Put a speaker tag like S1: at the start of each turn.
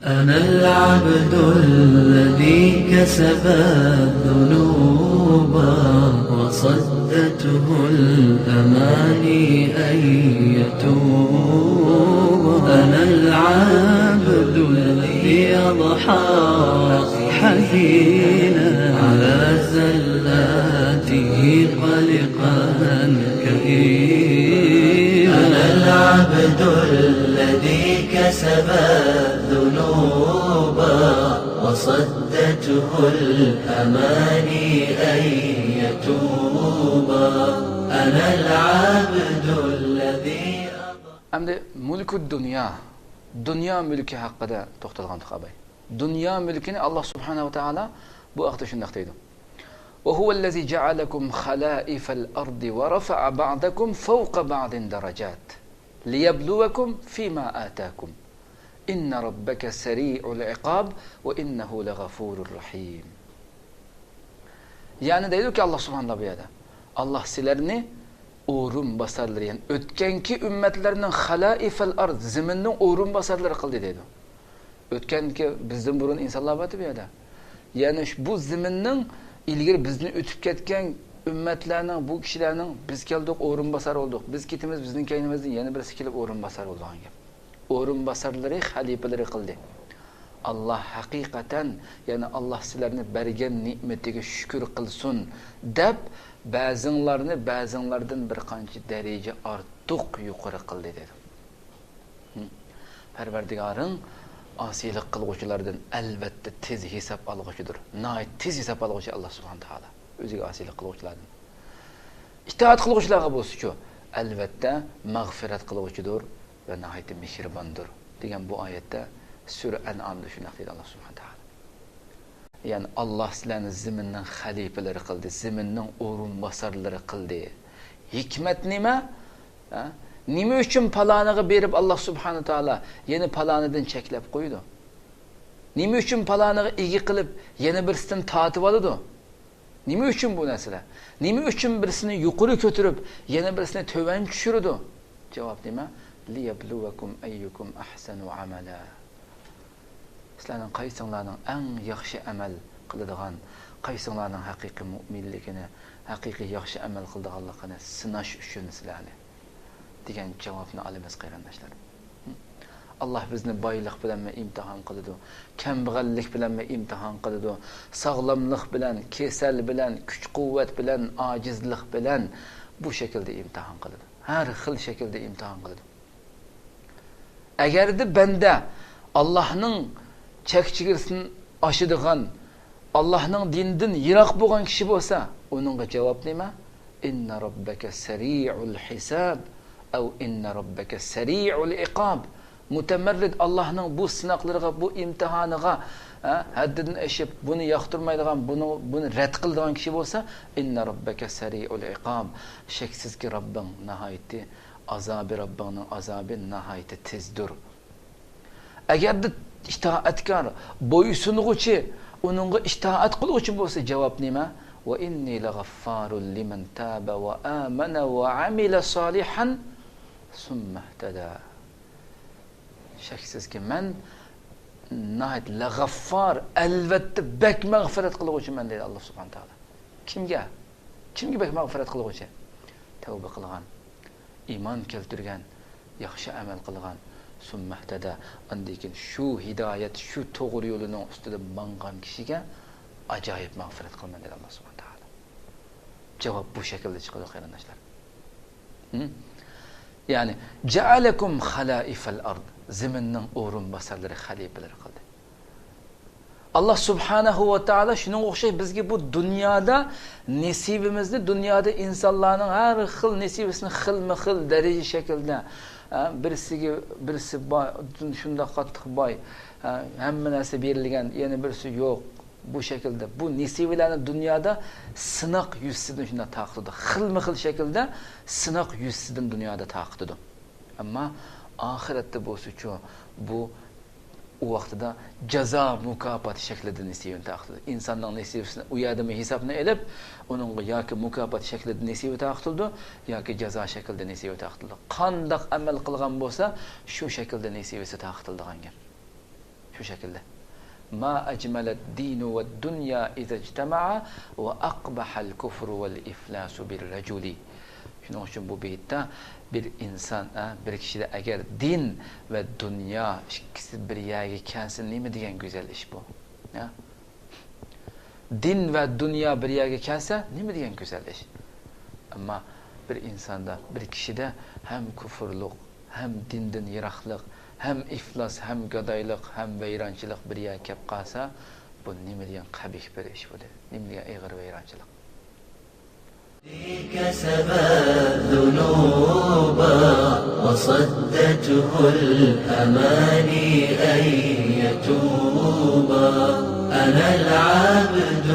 S1: أنا العبد الذي كسب الذنوب وصدته الأماني أن يتوب. أنا العبد الذي أضحى حزينا على زلاته قلقا كئيبا. أنا العبد الذي كسب الذنوب وصدته الأماني أن يتوب. أنا العبد الذي
S2: Endi mulkud dünya mülkü hakkında to'xtalgandik abay. Dünya mülkini Allah subhanahu wa ta'ala bu vaqtda shunday deydi. Wa huwa allazi ja'alakum khala'ifal ardi wa rafa'a ba'dakum fawqa ba'din darajat liyabluwakum fima ataakum. İnne rabbeke seri'ul iqab ve innehu leghafurur rahim. Yani deydi ki Allah subhanahu wa ta'ala Allah sizlarni o'rin basarlari, yani o'tganki ummatlarning xalaifal ard, zaminning o'rin basarlari qildi dedi. O'tganki bizdan burun insonlar bor bu yerda. Ya'ni bu zaminning ilgari bizni o'tib ketgan ummatlarning, bu kishilarning biz keldik o'rin basar bo'ldik. Biz ketimiz bizning keynimizdan yana birisi kelib o'rin basar bo'ldi degan. O'rin basarlari xalifalari qildi. Allah haqiqatan, yani Allah sizlarni bergan ne'matiga shukr qilsin deb ba'zinglardan bir qancha daraja ortiq yuqori qildi dedi. Parvardigoring osiylik qilguvchilardan albatta tez hisob olg'uchidir. Nihoyat tez hisob olg'uchi Allah subhanahu taolo. O'ziga osiylik qilguvchilardan. İtaat qilguvchilarga bo'lsa-ku, albatta mag'firat qilguvchidir va nihoyat mehribondir degan bu oyatda Sura An'amda shunday deydi Allah subhanahu taolo. Yani Allah sizlarni zaminning xalifalari qildi, zaminning o'rin basarlari qildi. Hikmat nima? Nima uchun paloniga berib Allah subhanahu taolo yana palonidan cheklab qo'ydi? Nima uchun paloniga ega qilib yana birisidan tortib oladi? Nima uchun bu narsalar? Nima uchun birisini yuqori ko'tarib yana birisini to'van tushirdi? Javob nima? Liyabluwakum ayyukum ahsanu amala. Sizlarning qaysinglarning eng yaxshi amal qiladigan, qaysinglarning haqiqiy mu'minligini, haqiqiy yaxshi amal qiladiganligini sinash uchun sizlarni degan javobni olamiz qarindoshlar. Allah bizni boylik bilan imtihon qiladi, kambag'allik bilan imtihon qiladi, sog'lomlik bilan, kasal bilan, kuch-quvvat bilan, ojizlik bilan bu shaklda imtihon qiladi. Har xil shaklda imtihon qiladi. Agarda banda Allohning chek-chegirasini oshadigan, Allohning dinidan yiroq bo'lgan kishi bo'lsa, uningga javob nima? Inna robbaka sari'ul hisab aw inna robbaka sari'ul iqab. Mutamarrid Allohning bu sinoqlariga, bu imtihoniga haddidan oshib, buni yoqtirmaydigan, buni rad qiladigan kishi bo'lsa, inna robbaka sari'ul iqab. Shaksizki Robbing nihoyatda azobi, Robbingning azobi nihoyatda tezdir. Agarda itoatkor, bo'ysunuvchi, uningga itoat qiluvchi bo'lsa, javob nima? Va inni lag'affarul liman taba va amana va amila solihan summa ihtada. Shaksizki men nihoyat lag'affar, albatta bak mag'firat qiluvchiman deydi Alloh subhanahu taolo. Kimga? Kimga bak mag'firat qiluvchi? Tavba qilgan, iymon keltirgan, yaxshi amal qilgan, summahtada, andikin shu hidoyat, shu to'g'ri yo'lining ustida mangan kishiga ajoyib mag'firat qilman dedi Alloh subhanahu taolo. Javob bu shaklda chiqadi qarindoshlar. Ya'ni ja'alakum xalaifal ard, zaminning o'rin basarlari, xalifalari qildi. Allah subhanahu va taolo shuning o'xshay bizga bu dunyoda nasibimizni, dunyoda insonlarning har xil nasibasini xilma-xil daraja shaklda birisi boy, shunda qattiq boy, hamma narsa berilgan, yana birisi yo'q. Bu shaklda bu nasibalarni dunyoda sinoq yuzidan shunda taqdirdi. Xilma-xil shaklda sinoq yuzidan dunyoda taqdirdi. Ammo oxiratda bo'lsa-chu bu u vaqtida jazo mukofot shaklida nasibini taqdirdi. Insonning nasibasini u yerda hisobni elib, uningga yoki mukofot shaklida nasibi taqdirdi, yoki jazo shaklida nasibi taqdirdi. Qanday amal qilgan bo'lsa, shu shaklda nasibasi taqdirlangan. Şu şekilde. Ma ecmelet dinu ve dünya ize ictema'a ve akbahal kufru vel iflasu bir reculi. Şunun için bu beytte bir insan, bir kişide eğer din ve dünya ikisi bir yerge kelsin, neymi degan güzel iş bu? Ya? Din ve dünya bir yerge kelse, neymi degan güzel iş? Ama bir insanda, bir kişide hem kufurluk, hem dinden yiraklık, hem iflas, hem gadaylık, hem veyrançılık bir yerge kep kalsa, bu neymi degan kabih bir iş bu. Neymi degan eğir veyrançılık.
S1: كسب الذنوب وصدته الأماني أن يتوب أنا العبد